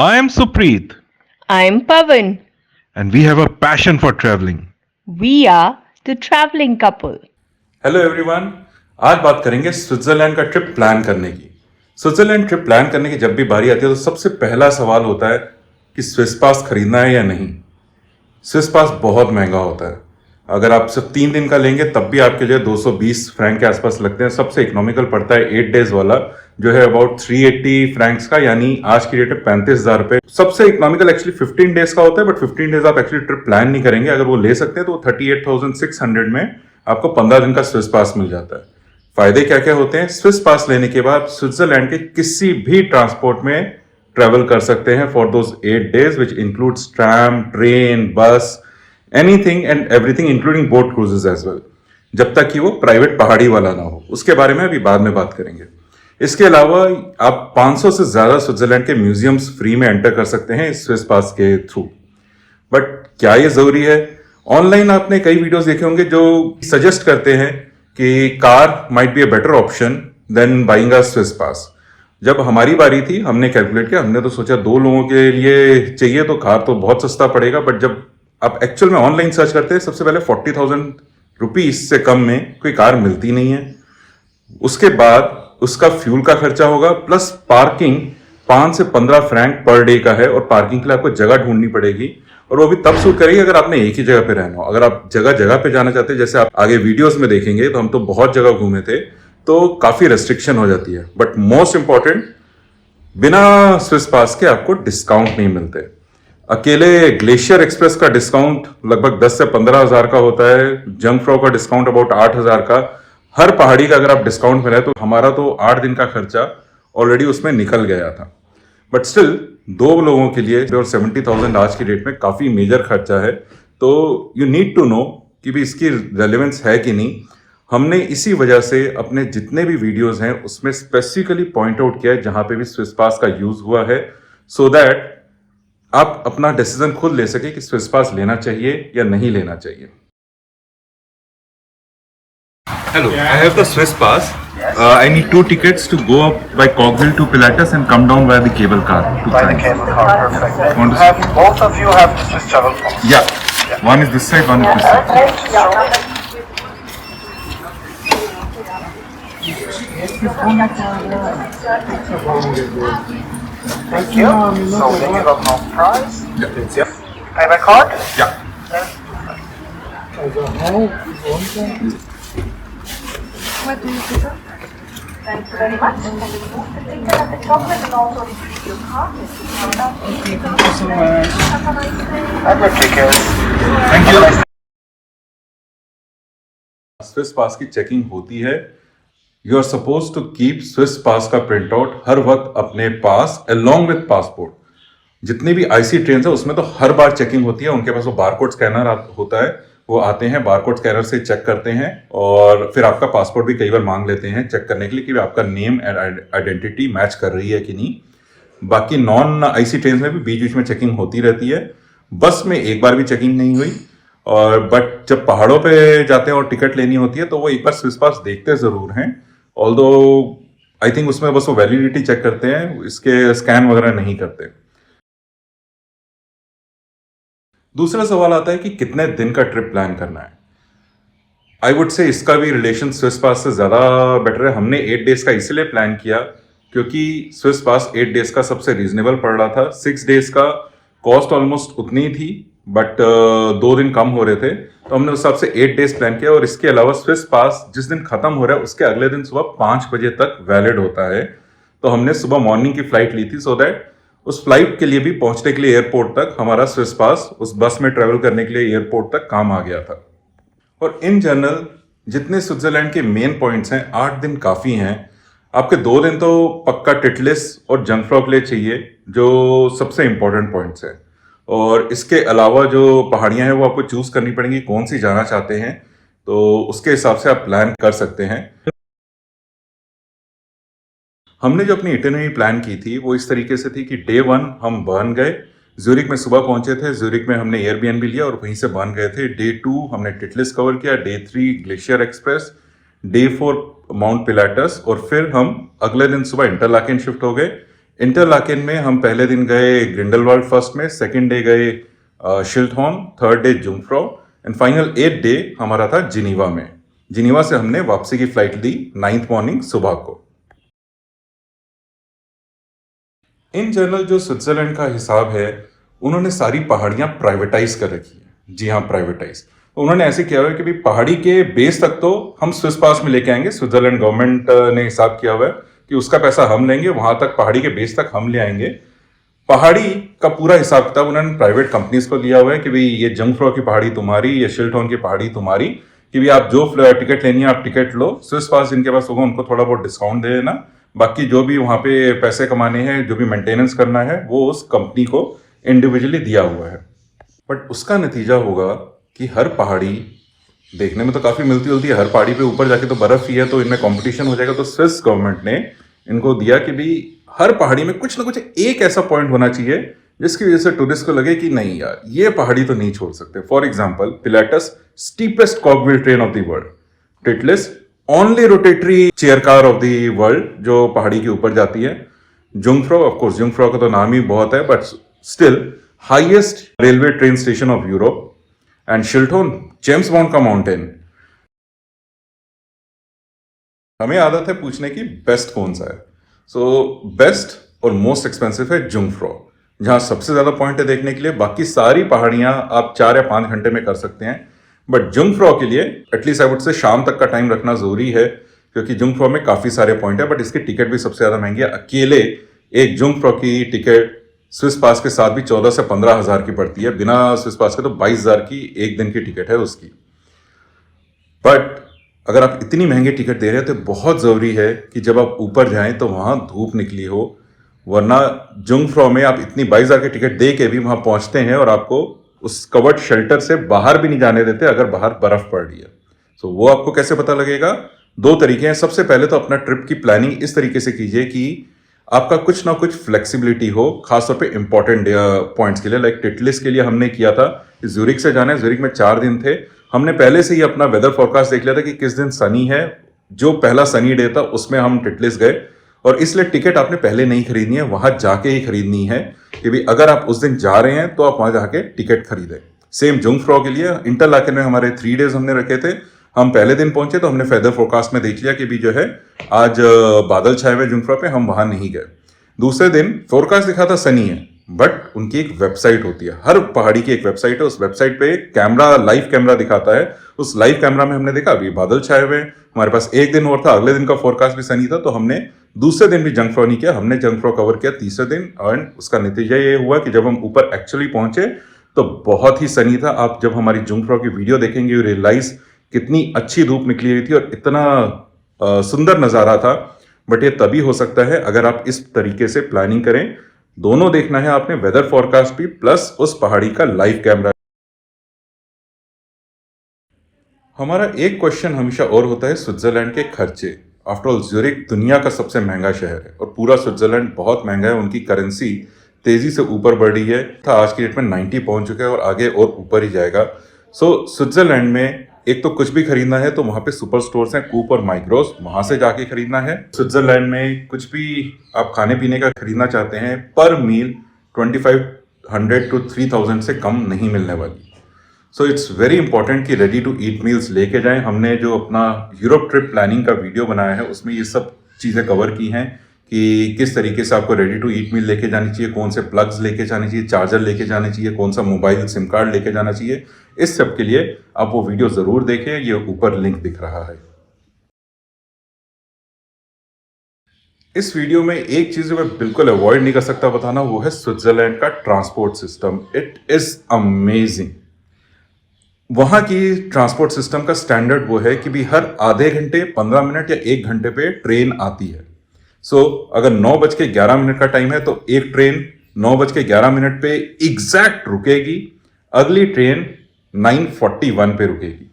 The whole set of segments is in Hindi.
I am Supreet, I'm Pavan. and we have a passion for traveling. We are the traveling couple. Hello everyone. आज बात करेंगे स्विट्जरलैंड का ट्रिप प्लान करने की। स्विट्जरलैंड ट्रिप प्लान करने की जब भी बारी आती है तो सबसे पहला सवाल होता है कि स्विस पास खरीदना है या नहीं। स्विस पास बहुत महंगा होता है। अगर आप सिर्फ 3 दिन का लेंगे तब भी आपके लिए 220 फ्रैंक के आसपास लगते हैं। सबसे इकोनॉमिकल पड़ता है 8 डेज वाला, जो है अबाउट 380 फ्रैंक्स का, यानी आज की डेट में 35,000 रुपए। सबसे इकोनॉमिकल एक्चुअली 15 डेज का होता है, बट 15 डेज आप एक्चुअली ट्रिप प्लान नहीं करेंगे। अगर वो ले सकते हैं तो 38,600 में आपको 15 दिन का स्विस पास मिल जाता है। फायदे क्या क्या होते हैं? स्विस पास लेने के बाद स्विट्जरलैंड के किसी भी ट्रांसपोर्ट में ट्रेवल कर सकते हैं for those 8 days, which includes tram, train, bus, anything and everything including boat cruises as well, जब तक कि वो प्राइवेट पहाड़ी वाला ना हो। उसके बारे में अभी बाद में बात करेंगे। इसके अलावा आप 500 से ज्यादा स्विट्जरलैंड के म्यूजियम्स फ्री में एंटर कर सकते हैं इस स्विस पास के थ्रू। बट क्या ये जरूरी है? ऑनलाइन आपने कई वीडियोस देखे होंगे जो सजेस्ट करते हैं कि car might be a better option than buying a Swiss pass. जब हमारी बारी थी हमने कैलकुलेट किया, हमने तो सोचा 2 लोगों के लिए चाहिए तो कार तो बहुत सस्ता पड़ेगा, बट जब आप एक्चुअल में ऑनलाइन सर्च करते हैं सबसे पहले 40,000 रुपीज से कम में कोई कार मिलती नहीं है। उसके बाद उसका फ्यूल का खर्चा होगा, प्लस पार्किंग 5 से 15 फ्रैंक पर डे का है, और पार्किंग के लिए आपको जगह ढूंढनी पड़ेगी, और वो भी तब सूट करेगी अगर आपने एक ही जगह पे रहना हो। अगर आप जगह जगह पे जाना चाहते हैं, जैसे आप आगे वीडियोस में देखेंगे, तो हम तो बहुत जगह घूमे थे, तो काफी रेस्ट्रिक्शन हो जाती है। बट मोस्ट इंपॉर्टेंट, बिना स्विस पास के आपको डिस्काउंट नहीं मिलते। अकेले ग्लेशियर एक्सप्रेस का डिस्काउंट लगभग 10 से 15,000 का होता है। जंगफ्रॉ का डिस्काउंट अबाउट 8,000 का। हर पहाड़ी का अगर आप डिस्काउंट में रहे तो हमारा तो 8 दिन का खर्चा ऑलरेडी उसमें निकल गया था। बट स्टिल 2 लोगों के लिए और 70,000 आज की डेट में काफी मेजर खर्चा है। तो यू नीड टू नो कि भी इसकी रेलेवेंस है कि नहीं। हमने इसी वजह से अपने जितने भी वीडियोस हैं उसमें स्पेसिफिकली पॉइंट आउट किया है जहां पे भी स्विस पास का यूज हुआ है, सो दैट आप अपना डिसीजन खुद ले सके कि स्विस पास लेना चाहिए या नहीं लेना चाहिए। Hello, I have the Swiss pass. I need 2 tickets to go up by Coghill to Pilatus and come down via the cable car. By the cable car, perfect. Want to Have both of you have the Swiss travel pass? Yeah. One is this side, one is this side. Thank you. So they give up no price. Yeah. Pay by card? Yeah. What do you prefer? Thank you very much. Can you remove the ticket and the chocolate and also retrieve your card? Have a nice day. And your ticket. Thank you. Swiss pass की चेकिंग होती है। You are suppose to keep Swiss pass का प्रिंट आउट हर वक्त अपने पास अलोंग विद पासपोर्ट। जितनी भी आईसी ट्रेन है उसमें तो हर बार चेकिंग होती है। उनके पास वो बारकोड स्कैनर होता है, वो आते हैं बारकोड स्कैनर से चेक करते हैं, और फिर आपका पासपोर्ट भी कई बार मांग लेते हैं चेक करने के लिए कि आपका नेम एंड आइडेंटिटी मैच कर रही है कि नहीं। बाकी नॉन आईसी ट्रेन में भी बीच बीच में चेकिंग होती रहती है। बस में एक बार भी चेकिंग नहीं हुई, और बट जब पहाड़ों पे जाते हैं और टिकट लेनी होती है तो वो एक बार स्विस पास देखते जरूर हैं, ऑल्दो आई थिंक उसमें बस वो वैलिडिटी चेक करते हैं, इसके स्कैन वगैरह नहीं करते। दूसरा सवाल आता है कि कितने दिन का ट्रिप प्लान करना है। आई वुड से इसका भी रिलेशन स्विस पास से ज्यादा बेटर है। हमने 8 डेज का इसलिए प्लान किया क्योंकि स्विस पास 8 डेज का सबसे रीजनेबल पड़ रहा था। 6 डेज का कॉस्ट ऑलमोस्ट उतनी थी, बट 2 दिन कम हो रहे थे, तो हमने उस हिसाब से 8 डेज प्लान किया। और इसके अलावा स्विस पास जिस दिन खत्म हो रहा है उसके अगले दिन सुबह 5 बजे तक वैलिड होता है, तो हमने सुबह मॉर्निंग की फ्लाइट ली थी, सो दैट उस फ्लाइट के लिए भी पहुंचने के लिए एयरपोर्ट तक हमारा स्विस पास उस बस में ट्रेवल करने के लिए एयरपोर्ट तक काम आ गया था। और इन जनरल जितने स्विट्जरलैंड के मेन पॉइंट्स हैं 8 दिन काफी हैं। आपके 2 दिन तो पक्का टिटलिस और जंगफ्रॉ के लिए चाहिए, जो सबसे इंपॉर्टेंट पॉइंट्स हैं। और इसके अलावा जो पहाड़ियां हैं वो आपको चूज करनी पड़ेंगी कौन सी जाना चाहते हैं, तो उसके हिसाब से आप प्लान कर सकते हैं। हमने जो अपनी इटिनरी प्लान की थी वो इस तरीके से थी कि डे 1 हम बर्न गए, ज्यूरिक में सुबह पहुंचे थे, ज्यूरिक में हमने एयरबीएनबी लिया और वहीं से बर्न गए थे। डे 2 हमने टिटलिस कवर किया, day 3 glacier express, day 4 mount Pilatus, और फिर हम अगले दिन सुबह इंटरलाकेन शिफ्ट हो गए। इंटरलाकेन में हम पहले दिन गए ग्रिंडलवाल्ड फर्स्ट में, सेकेंड डे गए Schilthorn, third day Jungfrau and final 8th day हमारा था जिनीवा में। जिनीवा से हमने वापसी की फ्लाइट ली 9th मॉर्निंग सुबह को। इन जनरल जो स्विट्जरलैंड का हिसाब है, उन्होंने सारी पहाड़ियां प्राइवेटाइज कर रखी है। जी हाँ, प्राइवेटाइज। उन्होंने ऐसे किया हुआ है कि भाई पहाड़ी के बेस तक तो हम स्विस पास में लेके आएंगे। स्विट्जरलैंड गवर्नमेंट ने हिसाब किया हुआ है कि उसका पैसा हम लेंगे, वहां तक पहाड़ी के बेस तक हम ले आएंगे। पहाड़ी का पूरा हिसाब किताब उन्होंने प्राइवेट कंपनीज को लिया हुआ है कि भाई ये जंगफ्रॉ की पहाड़ी तुम्हारी, ये शिल्टहॉर्न की पहाड़ी तुम्हारी, कि भाई आप जो टिकट लेनी है आप टिकट लो। स्विस पास जिनके पास होगा उनको थोड़ा बहुत डिस्काउंट दे देना, बाकी जो भी वहां पे पैसे कमाने हैं, जो भी मेंटेनेंस करना है, वो उस कंपनी को इंडिविजुअली दिया हुआ है। बट उसका नतीजा होगा कि हर पहाड़ी देखने में तो काफी मिलती जुलती है, हर पहाड़ी पे ऊपर जाके तो बर्फ ही है, तो इनमें कंपटीशन हो जाएगा। तो स्विस गवर्नमेंट ने इनको दिया कि भाई हर पहाड़ी में कुछ ना कुछ एक ऐसा पॉइंट होना चाहिए जिसकी वजह से टूरिस्ट को लगे कि नहीं यार, ये पहाड़ी तो नहीं छोड़ सकते। For example, Pilatus steepest cogwheel train of the world, Titlis only rotatory chair car of the world जो पहाड़ी के ऊपर जाती है, जुंगफ्रॉ ऑफ कोर्स, जुंगफ्रॉ का तो नाम ही बहुत है, but still highest railway train station of Europe, and Schilthorn James Bond का माउंटेन। हमें आदत है पूछने की बेस्ट कौन सा है। सो बेस्ट और मोस्ट एक्सपेंसिव है जुंगफ्रॉ, जहां सबसे ज्यादा पॉइंट है देखने के लिए। बाकी सारी पहाड़ियां आप 4 या 5 घंटे में कर सकते हैं, बट जुंगफ्रॉ के लिए एटलीस्ट आई वुड से शाम तक का टाइम रखना जरूरी है, क्योंकि जुंगफ्रॉ में काफी सारे पॉइंट है, बट इसकी टिकट भी सबसे ज्यादा महंगी है। अकेले एक जुंगफ्रॉ की टिकट स्विस पास के साथ भी 14 से 15 हजार की पड़ती है, बिना स्विस पास के तो 22 हजार की एक दिन की टिकट है उसकी। बट अगर आप इतनी महंगी टिकट दे रहे हैं तो बहुत जरूरी है कि जब आप ऊपर जाएं तो वहां धूप निकली हो, वरना जुंगफ्रॉ में आप इतनी 22 हजार की टिकट दे के भी वहां पहुंचते हैं और आपको उस कवर्ड शेल्टर से बाहर भी नहीं जाने देते अगर बाहर बर्फ पड़ रही है। तो वो आपको कैसे पता लगेगा? 2 तरीके हैं। सबसे पहले तो अपना ट्रिप की प्लानिंग इस तरीके से कीजिए कि आपका कुछ ना कुछ फ्लेक्सिबिलिटी हो, खासतौर पे इंपॉर्टेंट पॉइंट्स के लिए। लाइक टिटलिस के लिए हमने किया था, ज्यूरिक से जाना है, ज्यूरिक में 4 दिन थे, हमने पहले से ही अपना वेदर फोरकास्ट देख लिया था कि किस दिन सनी है। जो पहला सनी डे था उसमें हम टिटलिस गए, और इसलिए टिकट आपने पहले नहीं खरीदनी है, वहां जाके ही खरीदनी है कि भाई अगर आप उस दिन जा रहे हैं तो आप वहां जाके टिकट खरीदें। सेम जुंगफ्रॉ के लिए इंटरलाकेन में हमारे 3 डेज हमने रखे थे। हम पहले दिन पहुंचे तो हमने वेदर फोरकास्ट में देख लिया कि भी जो है आज बादल छाए हुए जुंगफ्रॉ पे, हम वहां नहीं गए। दूसरे दिन फोरकास्ट दिखा था सनी है, बट उनकी एक वेबसाइट होती है, हर पहाड़ी की एक वेबसाइट है, उस वेबसाइट पे कैमरा, लाइव कैमरा दिखाता है। उस लाइव कैमरा में हमने देखा अभी बादल छाए हुए, हमारे पास एक दिन और था, अगले दिन का फोरकास्ट भी सनी था, तो हमने दूसरे दिन भी जंगफ्रॉ नहीं किया, हमने जंगफ्रॉ कवर किया तीसरे दिन। एंड उसका नतीजा ये हुआ कि जब हम ऊपर एक्चुअली पहुंचे तो बहुत ही सनी था। आप जब हमारी जंगफ्रॉ की वीडियो देखेंगे यू रियलाइज कितनी अच्छी धूप निकली हुई थी और इतना सुंदर नजारा था। बट ये तभी हो सकता है अगर आप इस तरीके से प्लानिंग करें। दोनों देखना है आपने, वेदर फोरकास्ट भी प्लस उस पहाड़ी का लाइव कैमरा। हमारा एक क्वेश्चन हमेशा और होता है स्विट्जरलैंड के खर्चे। आफ्टर ऑल ज्यूरिक दुनिया का सबसे महंगा शहर है और पूरा स्विट्जरलैंड बहुत महंगा है। उनकी करेंसी तेजी से ऊपर बढ़ रही है, आज की डेट में 90 पहुंच चुका है और आगे और ऊपर ही जाएगा। सो स्विट्जरलैंड में एक तो कुछ भी खरीदना है तो वहां पे सुपर स्टोर्स हैं, कूप और माइक्रोस, वहां से जाके खरीदना है। स्विट्जरलैंड में कुछ भी आप खाने पीने का खरीदना चाहते हैं, पर मील 2500 to 3000 से कम नहीं मिलने वाली। सो इट्स वेरी इंपॉर्टेंट कि रेडी टू ईट मील्स लेके जाएं। हमने जो अपना यूरोप ट्रिप प्लानिंग का वीडियो बनाया है उसमें ये सब चीज़ें कवर की हैं कि किस तरीके से आपको रेडी टू ईट मील लेके जानी चाहिए, कौन से प्लग्स लेके जाने चाहिए, चार्जर लेके जाने चाहिए, कौन सा मोबाइल सिम कार्ड लेके जाना चाहिए। इस सब के लिए आप वो वीडियो जरूर देखें, ये ऊपर लिंक दिख रहा है। इस वीडियो में एक चीज मैं बिल्कुल अवॉइड नहीं कर सकता बताना, वो है स्विट्जरलैंड का transport system. It is amazing. वहां की ट्रांसपोर्ट सिस्टम का स्टैंडर्ड वो है कि भी हर आधे घंटे 15 मिनट या 1 घंटे पे ट्रेन आती है। सो अगर 9:11 का टाइम है तो एक ट्रेन 9:11 पे एग्जैक्ट रुकेगी, अगली ट्रेन 9:41 पे रुकेगी।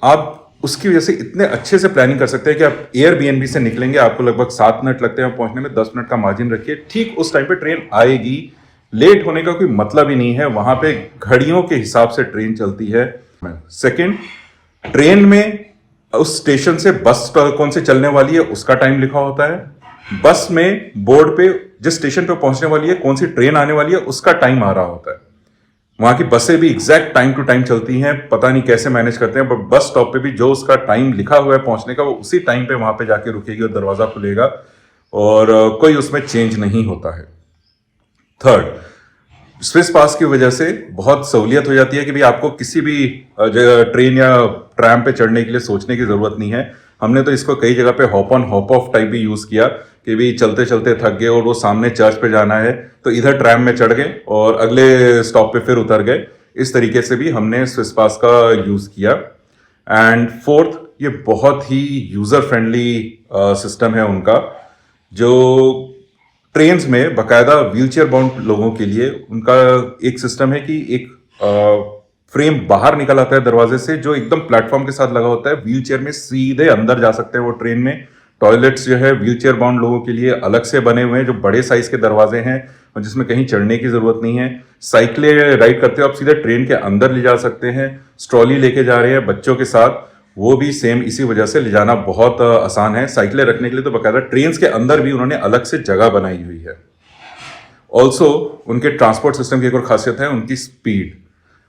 आप उसकी वजह से इतने अच्छे से प्लानिंग कर सकते हैं कि आप एयरबीएनबी से निकलेंगे, आपको लगभग 7 मिनट लगते हैं पहुंचने में, 10 मिनट का मार्जिन रखिए, ठीक उस टाइम पे ट्रेन आएगी। लेट होने का कोई मतलब ही नहीं है, वहां पे घड़ियों के हिसाब से ट्रेन चलती है। सेकंड, ट्रेन में उस स्टेशन से बस कौन से चलने वाली है उसका टाइम लिखा होता है। बस में बोर्ड पे जिस स्टेशन पे पहुंचने वाली है, कौन सी ट्रेन आने वाली है, उसका टाइम आ रहा होता है। वहां की बसें भी एग्जैक्ट टाइम टू टाइम चलती हैं, पता नहीं कैसे मैनेज करते हैं, बट बस स्टॉप पे भी जो उसका टाइम लिखा हुआ है पहुंचने का, वो उसी टाइम पे वहां पे जाके रुकेगी और दरवाजा खुलेगा और कोई उसमें चेंज नहीं होता है। थर्ड, स्विस पास की वजह से बहुत सहूलियत हो जाती है कि भाई आपको किसी भी ट्रेन या ट्रैम पे चढ़ने के लिए सोचने की जरूरत नहीं है। हमने तो इसको कई जगह पे hop on hop off type भी यूज किया कि भी चलते चलते थक गए और वो सामने चर्च पे जाना है तो इधर ट्रैम में चढ़ गए और अगले स्टॉप पे फिर उतर गए। इस तरीके से भी हमने स्विस पास का यूज किया। एंड फोर्थ, ये बहुत ही यूजर फ्रेंडली सिस्टम है उनका, जो ट्रेन्स में बकायदा व्हीलचेयर बाउंड लोगों के लिए उनका एक सिस्टम है कि एक फ्रेम बाहर निकल आता है दरवाजे से जो एकदम प्लेटफॉर्म के साथ लगा होता है। व्हीलचेयर में सीधे अंदर जा सकते हैं वो ट्रेन में। टॉयलेट्स जो है व्हीलचेयर बाउंड लोगों के लिए अलग से बने हुए हैं, जो बड़े साइज के दरवाजे हैं और जिसमें कहीं चढ़ने की जरूरत नहीं है। साइकिलें राइड करते हो आप सीधे ट्रेन के अंदर ले जा सकते हैं। स्ट्रॉली लेके जा रहे हैं बच्चों के साथ, वो भी सेम इसी वजह से ले जाना बहुत आसान है। साइकिलें रखने के लिए तो बकायदा ट्रेन के अंदर भी उन्होंने अलग से जगह बनाई हुई है। ऑल्सो उनके ट्रांसपोर्ट सिस्टम की एक और खासियत है उनकी स्पीड।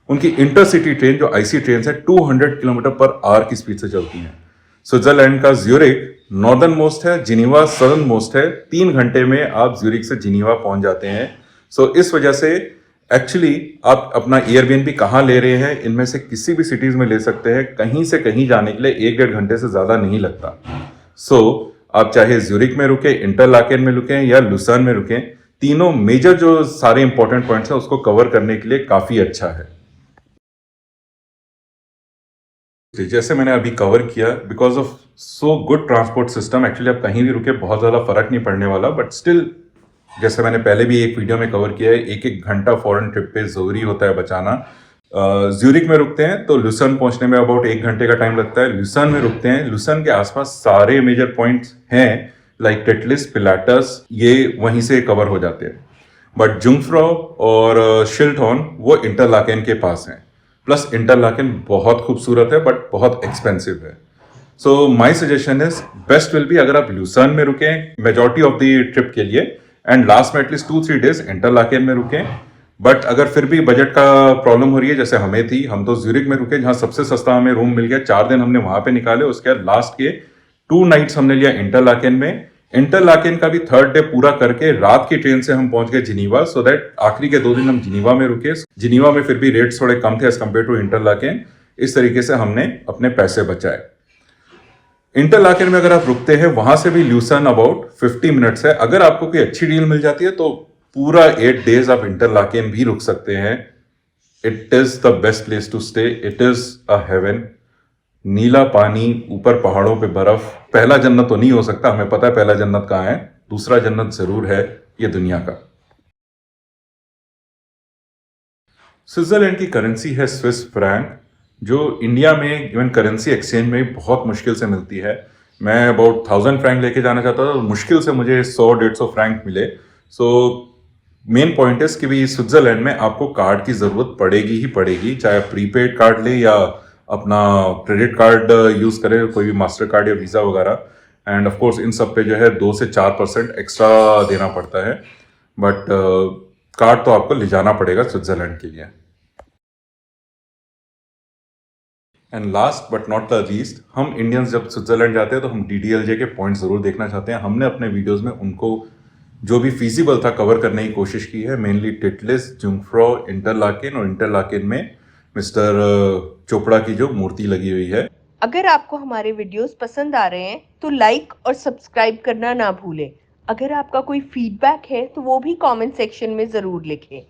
उनकी इंटरसिटी ट्रेन जो आईसी ट्रेन है 200 किलोमीटर पर आवर की स्पीड से चलती हैं। स्विट्जरलैंड का ज्यूरिक नॉर्दर्न मोस्ट है, जिनीवा सदर्न मोस्ट है। 3 घंटे में आप ज्यूरिक से जिनीवा पहुंच जाते हैं। सो इस वजह से एक्चुअली आप अपना एयरबीएनबी कहाँ ले रहे हैं, इनमें से किसी भी सिटीज में ले सकते हैं। कहीं से कहीं जाने के लिए 1-1.5 घंटे से ज्यादा नहीं लगता। सो आप चाहे ज्यूरिक में रुके, इंटरलाकेन में रुके या लुसर्न में रुके, तीनों मेजर जो सारे इंपॉर्टेंट पॉइंट्स हैं उसको कवर करने के लिए काफी अच्छा है। जैसे मैंने अभी कवर किया, because of so good transport system, actually आप कहीं भी रुके बहुत ज्यादा फर्क नहीं पड़ने वाला। बट स्टिल, जैसे मैंने पहले भी एक वीडियो में कवर किया है, 1-1 घंटा फॉरेन ट्रिप पे जरूरी होता है बचाना। ज्यूरिक में रुकते हैं तो लुसर्न पहुंचने में अबाउट 1 घंटे का टाइम लगता है। लुसर्न में रुकते हैं, लुसर्न के आसपास सारे मेजर पॉइंट्स हैं लाइक टेटलिस, पिलाटस, ये वहीं से कवर हो जाते हैं। बट जुंगफ्रॉ और शिल्टहॉर्न वो इंटरलाकेन के पास हैं। प्लस इंटरलाकेन बहुत खूबसूरत है बट बहुत एक्सपेंसिव है। So my suggestion is best will be अगर आप लुसर्न में रुकें मेजॉरिटी ऑफ द ट्रिप के लिए एंड लास्ट में एटलीस्ट 2-3 डेज इंटरलाकेन में रुकें। बट अगर फिर भी बजट का प्रॉब्लम हो रही है, जैसे हमें थी, हम तो ज्यूरिक में रुके जहां सबसे सस्ता हमें रूम मिल गया। 4 दिन हमने वहां पे निकाले, उसके बाद लास्ट के 2 नाइट्स हमने लिया इंटरलाकेन में। इंटरलाकेन का भी 3rd डे पूरा करके रात की ट्रेन से हम पहुंच गए जिनीवा, सो दैट आखिरी के 2 दिन हम जिनीवा में रुके। जिनीवा में फिर भी रेट्स थोड़े कम थे एज कम्पेयर टू इंटरलाकेन। इस तरीके से हमने अपने पैसे बचाए। इंटरलाकेन में अगर आप रुकते हैं, वहां से भी लुसर्न अबाउट 50 मिनट्स है। अगर आपको कोई अच्छी डील मिल जाती है तो पूरा 8 डेज आप इंटरलाकेन भी रुक सकते हैं। It is the best place to stay, it is a heaven. नीला पानी, ऊपर पहाड़ों पे बर्फ। पहला जन्नत तो नहीं हो सकता, हमें पता है पहला जन्नत कहाँ है, दूसरा जन्नत जरूर है ये दुनिया का। स्विट्जरलैंड की करेंसी है स्विस फ्रैंक, जो इंडिया में इवन करेंसी एक्सचेंज में बहुत मुश्किल से मिलती है। मैं अबाउट 1000 फ्रैंक लेके जाना चाहता था, मुश्किल से मुझे 100-150 फ्रैंक मिले। सो मेन पॉइंट इज कि भी स्विट्जरलैंड में आपको कार्ड की जरूरत पड़ेगी ही पड़ेगी, चाहे आप प्रीपेड कार्ड ले या अपना क्रेडिट कार्ड यूज करें, कोई भी मास्टर कार्ड या वीजा वगैरह। एंड ऑफ कोर्स इन सब पे जो है 2 से 4% एक्स्ट्रा देना पड़ता है। बट कार्ड तो आपको ले जाना पड़ेगा स्विट्जरलैंड के लिए। And last but not the least, हम इंडियंस जब स्विट्जरलैंड जाते हैं तो हम DDLJ के पॉइंट जरूर देखना चाहते हैं। हमने अपने वीडियोस में उनको जो भी फीजिबल था कवर करने की कोशिश की है। मेनली टिटलिस, जुंगफ्रॉ, इंटरलाकेन और इंटरलाकेन में मिस्टर चोपड़ा की जो मूर्ति लगी हुई है। अगर आपको हमारे वीडियोस पसंद आ रहे हैं तो लाइक और सब्सक्राइब करना ना भूलें। अगर आपका कोई फीडबैक है तो वो भी कमेंट सेक्शन में ज़रूर लिखें।